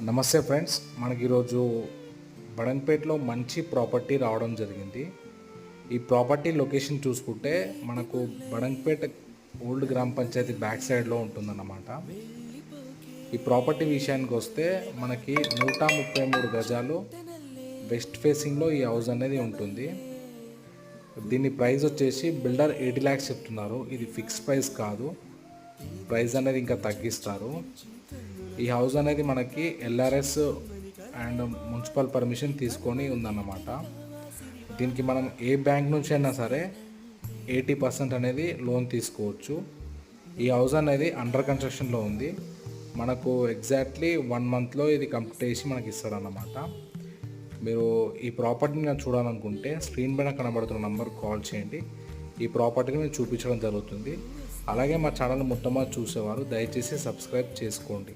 నమస్తే ఫ్రెండ్స్, మనకి ఈరోజు బడంగపేటలో మంచి ప్రాపర్టీ రావడం జరిగింది. ఈ ప్రాపర్టీ లొకేషన్ చూసుకుంటే మనకు బడంగపేట ఓల్డ్ గ్రామ పంచాయతీ బ్యాక్ సైడ్లో ఉంటుందన్నమాట. ఈ ప్రాపర్టీ విషయానికి వస్తే మనకి 133 గజాలు వెస్ట్ ఫేసింగ్లో ఈ హౌస్ అనేది ఉంటుంది. దీని ప్రైస్ వచ్చేసి బిల్డర్ 80 lakhs చెప్తున్నారు. ఇది ఫిక్స్ ప్రైస్ కాదు, ప్రైస్ అనేది ఇంకా తగ్గిస్తారు. ఈ హౌస్ అనేది మనకి ఎల్ఆర్ఎస్ అండ్ మున్సిపల్ పర్మిషన్ తీసుకొని ఉందన్నమాట. దీనికి మనం ఏ బ్యాంక్ నుంచి అయినా సరే 80% అనేది లోన్ తీసుకోవచ్చు. ఈ హౌస్ అనేది అండర్ కన్స్ట్రక్షన్లో ఉంది. మనకు ఎగ్జాక్ట్లీ 1 monthలో ఇది కంప్లీట్ చేసి మనకి ఇస్తారన్నమాట. మీరు ఈ ప్రాపర్టీని చూడాలనుకుంటే స్క్రీన్ పైన కనబడుతున్న నంబర్కి కాల్ చేయండి. ఈ ప్రాపర్టీని మేము చూపించడం జరుగుతుంది. అలాగే మా ఛానల్ మొట్టమొదటి చూసేవారు దయచేసి సబ్స్క్రైబ్ చేసుకోండి.